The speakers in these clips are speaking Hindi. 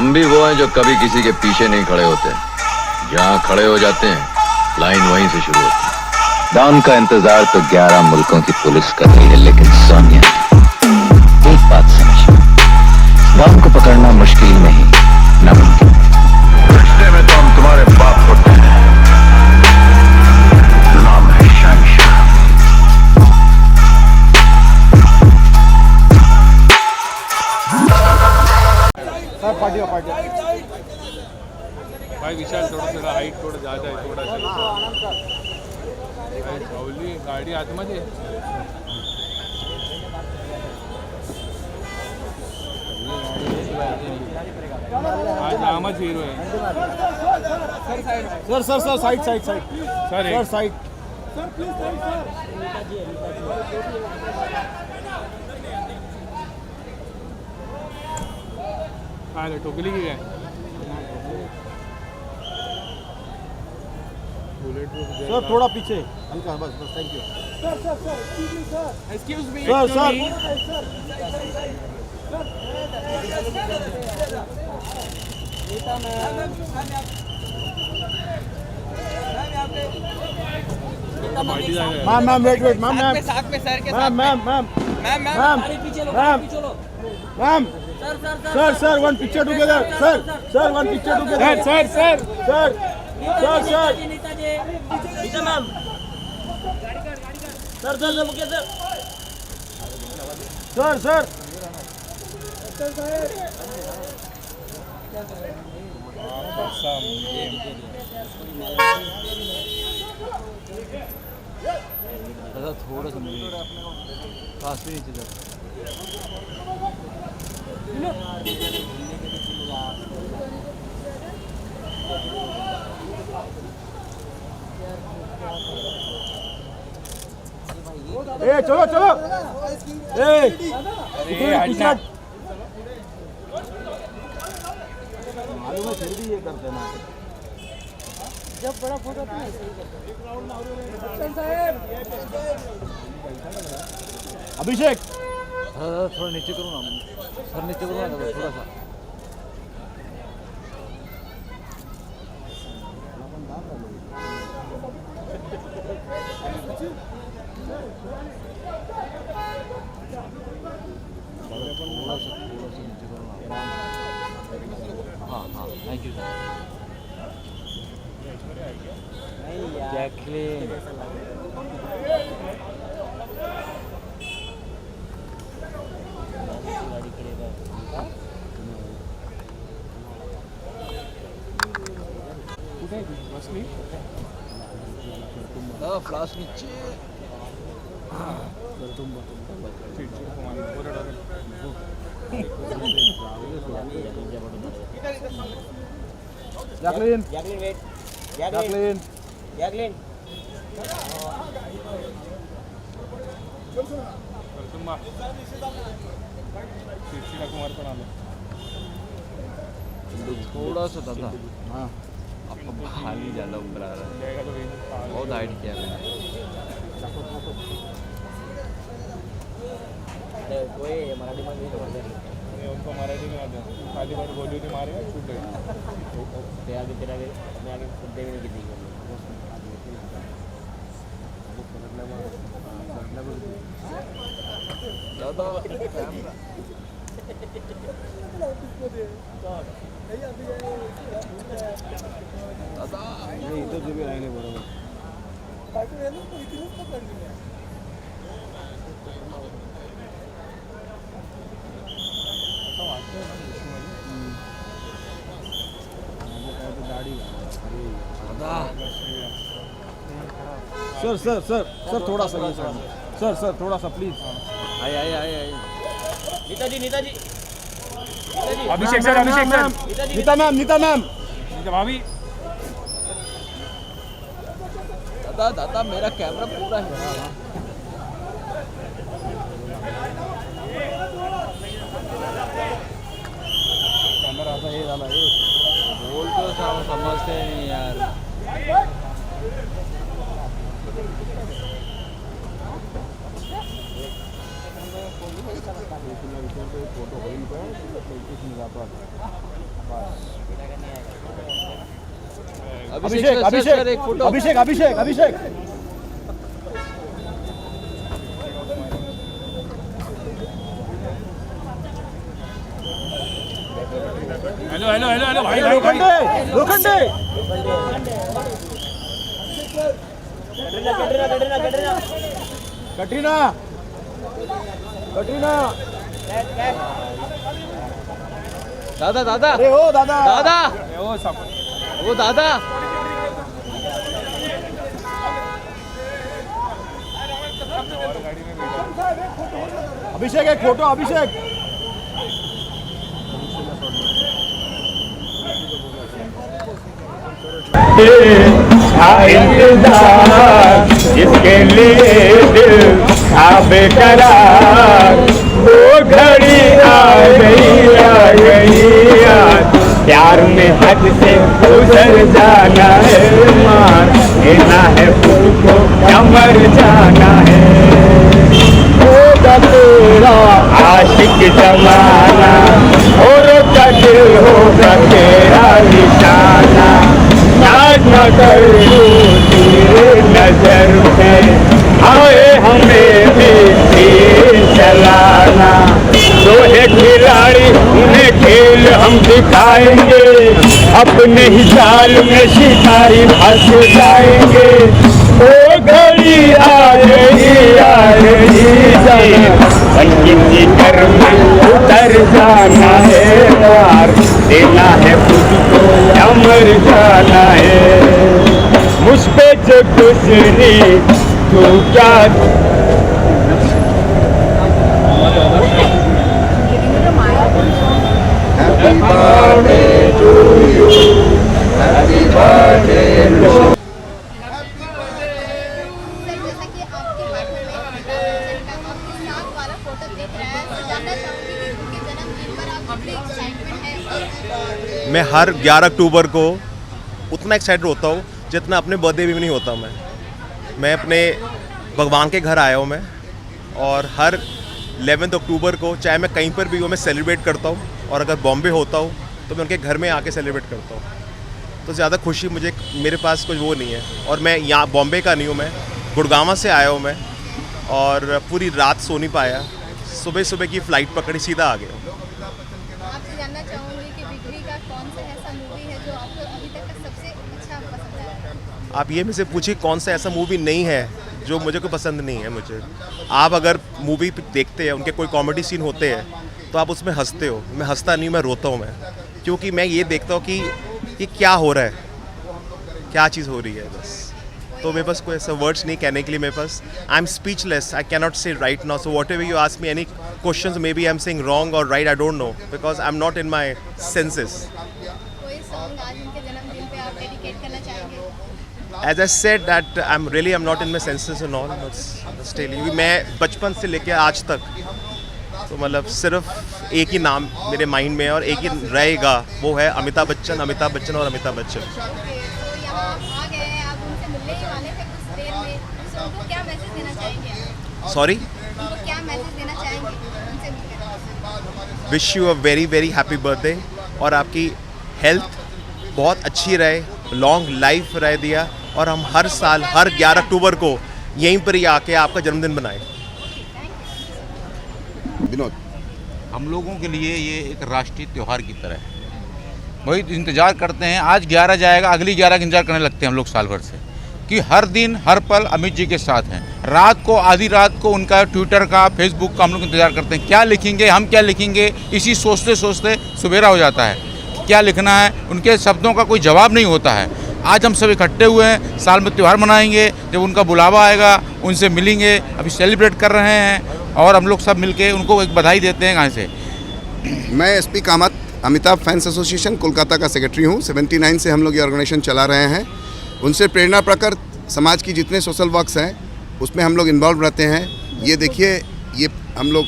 हम भी वो हैं जो कभी किसी के पीछे नहीं खड़े होते, जहाँ खड़े हो जाते हैं लाइन वहीं से शुरू होती है। डॉन का इंतजार तो 11 मुल्कों की पुलिस कर रही है, लेकिन सोनिया एक बात समझ, डॉन को पकड़ना मुश्किल नहीं, नामुमकिन। रिश्ते में तो हम तुम्हारे बाप होते हैं, नाम है शहंशाह। पार्टी भाई विशाल थोड़ा हाईट थोडं ज्यादा आहे थोडा सावली गाडी आतमध्ये आज आमच हिरो आहे sir side sir sir side काय ठोकली की काय सर थोड़ा पीछे हल्का बस thank you excuse me ma'am wait ma'am साथ में सर के ma'am ma'am ma'am ma'am ma'am ma'am sir one picture together sir one picture together sir Nita ma'am sir मुझे सर थोड़ा पास भी नीचे ए चलो ए पिछला मालूम है फिर भी ये करते ना जब बड़ा फोटो था अभिषेक थोड़ा नीचे करो ना सर नीचे करो ना थोड़ा सा हाँ थैंक यू सर जैकलिन बसली फ्लास नीचे जैकलिन वेट जैकलिन तुम्हा कुमार पण आलो थोड़ा सा दादा हाँ आपका भाल ही ज़्यादा ऊपर आ रहा है बहुत हाइट किया मैंने कोई मराठी में नहीं उनको मराठी में आते खाली बार बोली थी मारे छूट गई ते आगे तेरा मैं आगे खुद देवी ने की दादा इधर जो भी राहिले बरोबर सर थोड़ा सा सर थोड़ा सा प्लीज आई नीताजी अभिषेक सर नीता मैम भाभी दादा मेरा कैमरा पूरा है कैमरा आता हे झाला हे बोल तो समझते नहीं यार फोटो होईल का 25 जातात अभिषेक अभिषेक एक फोटो अभिषेक अभिषेक अभिषेक हेलो हेलो हेलो हेलो भाई भाई भाई लोखंडे लोखंडे कटरीना कटरीना दादा दादा अरे ओ दादा दादा वो सब वो दादा अभिषेक एक फोटो अभिषेक इंतजार जिसके लिए दिल था बेकरार वो घड़ी आ गई याद प्यार में हद से गुजर जाना है मार देना है खुद को या मर जाना है होगा तेरा आशिक जमाना और का दिल होगा तेरा निशाना याद न कर तेरे नजर पे आए हमें भी तीर चलाना जो है खिलाड़ी उन्हें खेल हम दिखाएंगे अपने ही जाल में शिकारी फंस जाएंगे ओ घड़ी आ रही संगीत कर में उतर जाना है मार देना है खुद को या मर जाना है मुझ पे जो गुजरी तू क्या सर जैसा कि आपके पार्टनर में अमिताभ बच्चन का आपके साथ वाला फोटो देख रहा है तो जानना चाहूँगी कि उनके जन्मदिन पर आप कितने एक्साइटमेंट है मैं हर 11 अक्टूबर को उतना एक्साइटेड होता हूँ जितना अपने बर्थडे भी नहीं होता मैं अपने भगवान के घर आया हूँ मैं और हर 11 अक्टूबर को चाहे मैं कहीं पर भी हूँ मैं सेलिब्रेट करता हूँ और अगर बॉम्बे होता हूँ तो मैं उनके घर में आके सेलिब्रेट करता हूँ तो ज़्यादा खुशी मुझे मेरे पास कुछ वो नहीं है और मैं यहाँ बॉम्बे का नहीं हूँ मैं गुड़गांव से आया हूँ मैं और पूरी रात सो नहीं पाया सुबह की फ़्लाइट पकड़ी सीधा आ गया आपसे जानना चाहूँगी कि बिग बी का कौन सा ऐसा मूवी है जो आपको अभी तक का सबसे अच्छा पसंद आया आप ये मुझसे पूछिए कौन सा ऐसा मूवी नहीं है जो मुझे कोई पसंद नहीं है मुझे आप अगर मूवी देखते हैं उनके कोई कॉमेडी सीन होते हैं तो आप उसमें हंसते हो मैं हंसता नहीं मैं रोता हूँ मैं क्योंकि मैं ये देखता हूँ कि क्या हो रहा है क्या चीज़ हो रही है बस तो मेरे पास कोई ऐसा वर्ड्स नहीं कहने के लिए मेरे पास I am speechless I can not say right now so whatever you ask me any questions maybe I am saying wrong और right I don't know because I am not in my senses कोई सॉन्ग आज उनके जन्मदिन पे आप डेडिकेट करना चाहेंगे as I said that I am not in my senses and all still मैं बचपन से लेकर आज तक तो मतलब सिर्फ एक ही नाम मेरे माइंड में है और एक ही रहेगा वो है अमिताभ बच्चन और अमिताभ बच्चन तो यहाँ आप आ गए हैं आप उनसे मिलने ही वाले थे कुछ देर में तो उनको क्या मैसेज देना चाहेंगे सॉरी उनको क्या मैसेज देना चाहेंगे उनसे मिलकर wish you a very very happy birthday और आपकी हेल्थ बहुत अच्छी रहे लॉन्ग लाइफ रह दिया और हम हर साल हर 11 अक्टूबर को यहीं पर ही आके आपका जन्मदिन बनाएं विनोद हम लोगों के लिए ये एक राष्ट्रीय त्यौहार की तरह है वही इंतज़ार करते हैं आज 11 जाएगा अगली 11 का इंतजार करने लगते हैं हम लोग साल भर से कि हर दिन हर पल अमित जी के साथ हैं रात को आधी रात को उनका ट्विटर का फेसबुक का हम लोग इंतज़ार करते हैं क्या लिखेंगे हम क्या लिखेंगे इसी सोचते सोचते सुबेरा हो जाता है क्या लिखना है उनके शब्दों का कोई जवाब नहीं होता है आज हम सब इकट्ठे हुए हैं साल में त्यौहार मनाएंगे जब उनका बुलावा आएगा उनसे मिलेंगे अभी सेलिब्रेट कर रहे हैं और हम लोग सब मिलके उनको एक बधाई देते हैं कहाँ से मैं SP Kamat Amitabh fans association Kolkata का सेक्रेटरी हूँ 79 से हम लोग ये ऑर्गेनाइजेशन चला रहे हैं उनसे प्रेरणा प्रकर समाज की जितने सोशल वर्क्स हैं उसमें हम लोग इन्वॉल्व रहते हैं ये देखिए ये हम लोग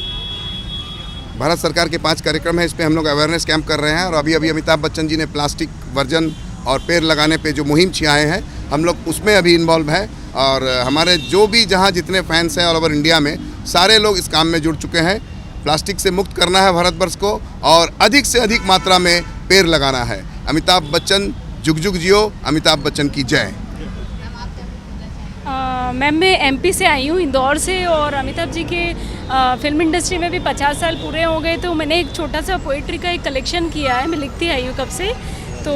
भारत सरकार के 5 कार्यक्रम है इस पर हम लोग अवेयरनेस कैंप कर रहे हैं और अभी अमिताभ बच्चन जी ने प्लास्टिक वर्जन और पेड़ लगाने पे जो मुहिम छियाए हैं हम लोग उसमें अभी इन्वॉल्व हैं और हमारे जो भी जहाँ जितने फैंस हैं ऑल ओवर इंडिया में सारे लोग इस काम में जुड़ चुके हैं प्लास्टिक से मुक्त करना है भारतवर्ष को और अधिक से अधिक मात्रा में पेड़ लगाना है अमिताभ बच्चन जुग जुग जियो, अमिताभ बच्चन की जय। मैम मैं एमपी से आई हूँ, इंदौर से, और अमिताभ जी के फिल्म इंडस्ट्री में भी 50 साल पूरे हो गए, तो मैंने एक छोटा सा पोइट्री का एक कलेक्शन किया है, मैं लिखती आई हूँ कब से। तो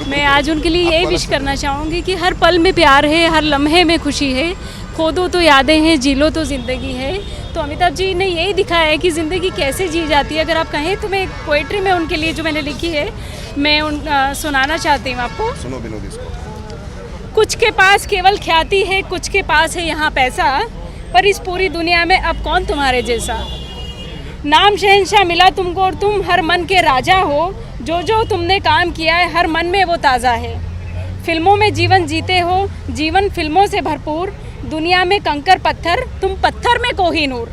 मैं आज उनके लिए यही विश करना चाहूँगी कि हर पल में प्यार है, हर लम्हे में खुशी है, खो दो तो यादें हैं, जी लो तो ज़िंदगी है। तो अमिताभ जी ने यही दिखाया है कि ज़िंदगी कैसे जी जाती है। अगर आप कहें तो मैं एक पोइट्री में उनके लिए जो मैंने लिखी है मैं सुनाना चाहती हूँ आपको। सुनो विनोद इसको। कुछ के पास केवल ख्याति है, कुछ के पास है यहाँ पैसा, पर इस पूरी दुनिया में अब कौन तुम्हारे जैसा। नाम शहंशाह मिला तुमको और तुम हर मन के राजा हो, जो जो तुमने काम किया है हर मन में वो ताज़ा है। फिल्मों में जीवन जीते हो, जीवन फिल्मों से भरपूर, दुनिया में कंकर पत्थर, तुम पत्थर में कोहिनूर।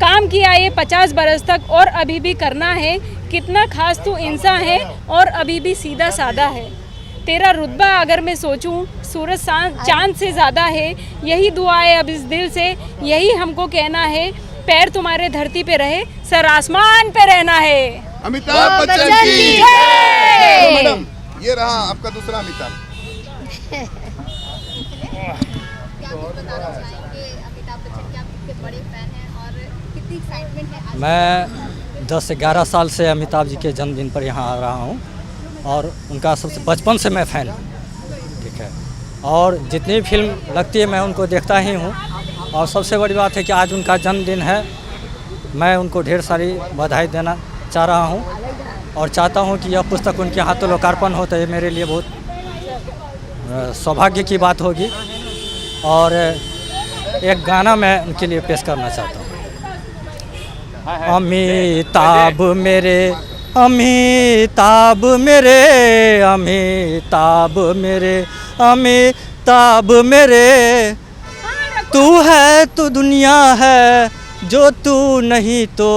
काम किया ये 50 बरस तक और अभी भी करना है, कितना खास तू इंसान है और अभी भी सीधा सादा है। तेरा रुतबा अगर मैं सोचूं सूरज चांद से ज़्यादा है, यही दुआ है अब इस दिल से, यही हमको कहना है, पैर तुम्हारे धरती पे रहे, सर आसमान पे रहना है। अमिताभ बच्चन की जय। मैडम ये रहा आपका दूसरा अमिताभ। मैं 10 से 11 साल से अमिताभ जी के जन्मदिन पर यहाँ आ रहा हूँ और उनका सबसे बचपन से मैं फ़ैन हूँ, ठीक है। और जितनी भी फिल्म लगती है मैं उनको देखता ही हूँ। और सबसे बड़ी बात है कि आज उनका जन्मदिन है, मैं उनको ढेर सारी बधाई देना चाह रहा हूँ और चाहता हूँ कि यह पुस्तक उनके हाथों लोकार्पण हो तो ये मेरे लिए बहुत सौभाग्य की बात होगी। और एक गाना मैं उनके लिए पेश करना चाहता हूँ। अमिताभ मेरे, अमिताभ मेरे, अमिताभ मेरे, अमिताभ मेरे, तू है तो दुनिया है, जो तू नहीं तो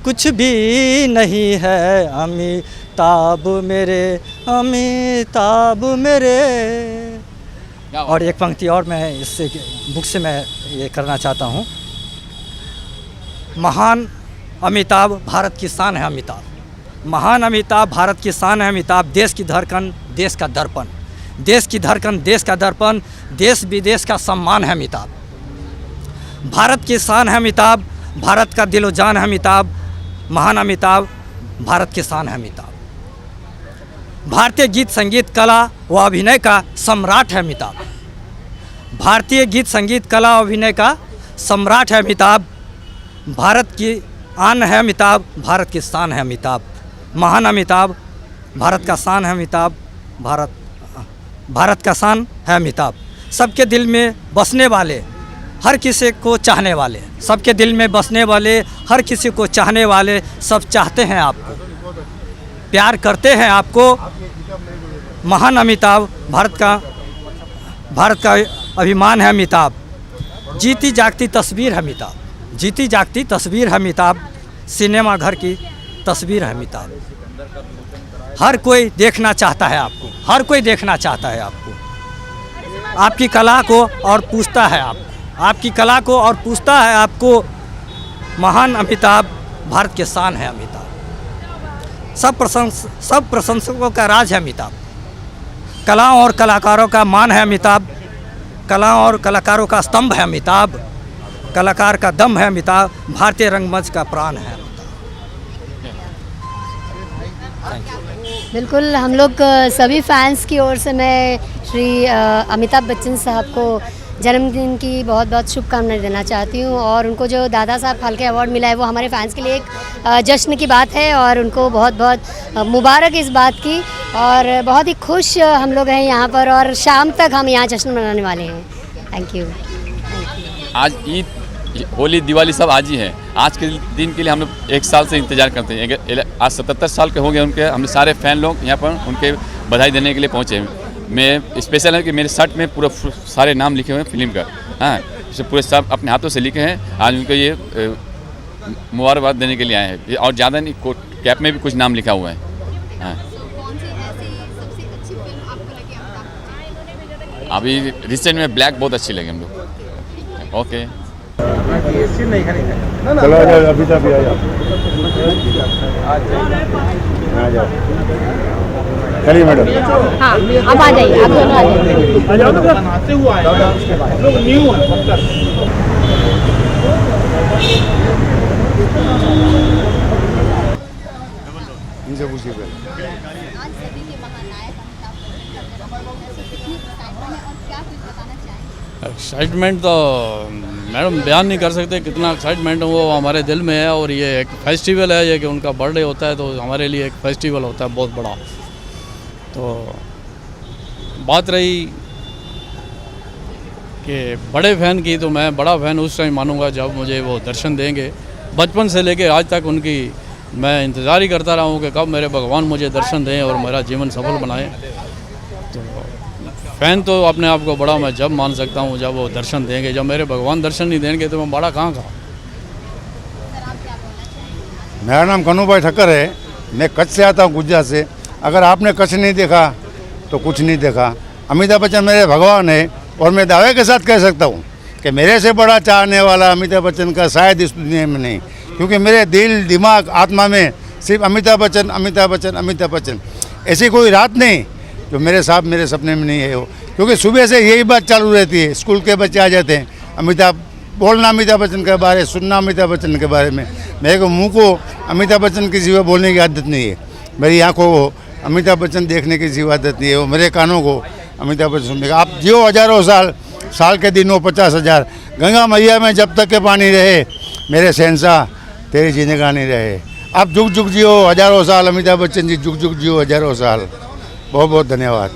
कुछ भी नहीं है। अमिताभ मेरे, अमिताभ मेरे। और एक पंक्ति और मैं इससे बुक से मैं ये करना चाहता हूँ। महान अमिताभ भारत की शान है अमिताभ, महान अमिताभ भारत की शान है अमिताभ, देश की धड़कन देश का दर्पण, देश की धड़कन देश का दर्पण, देश विदेश का सम्मान है अमिताभ। भारत की शान है अमिताभ, भारत का दिलो जान है अमिताभ, महान अमिताभ भारत की शान है अमिताभ। भारतीय गीत संगीत कला व अभिनय का सम्राट है अमिताभ, भारतीय गीत संगीत कला व अभिनय का सम्राट है अमिताभ। भारत की आन है अमिताभ, भारत की शान है अमिताभ, महान अमिताभ भारत का शान है अमिताभ, भारत का शान है अमिताभ। सबके दिल में बसने वाले, हर किसी को चाहने वाले, सबके दिल में बसने वाले, हर किसी को चाहने वाले, सब चाहते हैं आपको, प्यार करते हैं आपको। महान अमिताभ भारत का अभिमान है अमिताभ। जीती जागती तस्वीर है अमिताभ, जीती जागती तस्वीर है अमिताभ, सिनेमा घर की तस्वीर है अमिताभ। हर कोई देखना चाहता है आपको, हर कोई देखना चाहता है आपको, आपकी कला को और पूछता है आपकी कला को और पूछता है आपको। महान अमिताभ भारत के शान है अमिताभ। सब प्रशंसकों का राज है अमिताभ, कलाओं और कलाकारों का मान है अमिताभ, कलाओं और कलाकारों का स्तंभ है अमिताभ, कलाकार का दम है अमिताभ, भारतीय रंगमंच का प्राण है अमिताभ। बिल्कुल, हम लोग सभी फैंस की ओर से मैं श्री अमिताभ बच्चन साहब को जन्मदिन की बहुत बहुत शुभकामनाएं देना चाहती हूँ। और उनको जो दादा साहब फाल्के अवार्ड मिला है वो हमारे फैंस के लिए एक जश्न की बात है और उनको बहुत बहुत मुबारक इस बात की। और बहुत ही खुश हम लोग हैं यहाँ पर और शाम तक हम यहाँ जश्न मनाने वाले हैं। Thank you. आज ईद, होली, दिवाली सब आज ही है। आज के दिन के लिए हम लोग 1 साल से इंतज़ार करते हैं। आज 77 साल के हो गए उनके, हम सारे फ़ैन लोग यहाँ पर उनके बधाई देने के लिए पहुँचे हैं। मैं स्पेशल है कि मेरे शर्ट में पूरा सारे नाम लिखे हुए हैं फिल्म का, हाँ, इसे पूरे सब अपने हाथों से लिखे हैं। आज उनको ये मुबारकबाद देने के लिए आए हैं। और ज़्यादा नहीं, कोट कैप में भी कुछ नाम लिखा हुआ है, हाँ। अभी रिसेंट में ब्लैक बहुत अच्छी लगी हम लोग। ओके, चलो अभी तक आ जाओ। चलिए मैडम। हाँ अब आ जाइए, आप दोनों आ जाइए। आते हुए आए हम लोग न्यू हैं पक्का। इनसे पूछिए पहले। आज सभी के महानायक अमिताभ बच्चन का जन्मदिन है, कितनी एक्साइटमेंट है और क्या कुछ बताना चाहेंगे? एक्साइटमेंट तो मैडम बयान नहीं कर सकते कितना एक्साइटमेंट वो हमारे दिल में है। और ये एक फेस्टिवल है, ये कि उनका बर्थडे होता है तो हमारे लिए एक फेस्टिवल होता है बहुत बड़ा। तो बात रही कि बड़े फ़ैन की, तो मैं बड़ा फ़ैन उस टाइम मानूंगा जब मुझे वो दर्शन देंगे। बचपन से लेके आज तक उनकी मैं इंतज़ार ही करता रहा हूँ कि कब मेरे भगवान मुझे दर्शन दें और मेरा जीवन सफल बनाएं। तो फ़ैन तो अपने आप को बड़ा मैं जब मान सकता हूँ जब वो दर्शन देंगे। जब मेरे भगवान दर्शन नहीं देंगे तो मैं बड़ा कहाँ का। मेरा नाम कन्नू भाई ठक्कर है, मैं कच्छ से आता हूँ, गुजरात से। अगर आपने कच्छ नहीं देखा तो कुछ नहीं देखा। अमिताभ बच्चन मेरे भगवान है और मैं दावे के साथ कह सकता हूँ कि मेरे से बड़ा चाहने वाला अमिताभ बच्चन का शायद इस दुनिया में नहीं, क्योंकि मेरे दिल दिमाग आत्मा में सिर्फ अमिताभ बच्चन अमिताभ बच्चन अमिताभ बच्चन। ऐसी कोई रात नहीं जो मेरे साथ मेरे सपने में नहीं है हो, क्योंकि सुबह से यही बात चालू रहती है। स्कूल के बच्चे आ जाते हैं, अमिताभ बोलना अमिताभ बच्चन के बारे, सुनना अमिताभ बच्चन के बारे में। मेरे को मुँह को अमिताभ बच्चन की सिवा बोलने की आदत नहीं है, मेरी आँखों को अमिताभ बच्चन देखने की सिवा आदत नहीं है, वो मेरे कानों को अमिताभ बच्चन सुनने का। आप जियो हज़ारों साल, साल के दिनों 50,000। गंगा मैया में जब तक के पानी रहे, मेरे शहंशाह तेरी जिंदगानी रहे। आप जुग जुग जियो हज़ारों साल, अमिताभ बच्चन जी जुग जुग जियो हज़ारों साल। बहुत बहुत धन्यवाद।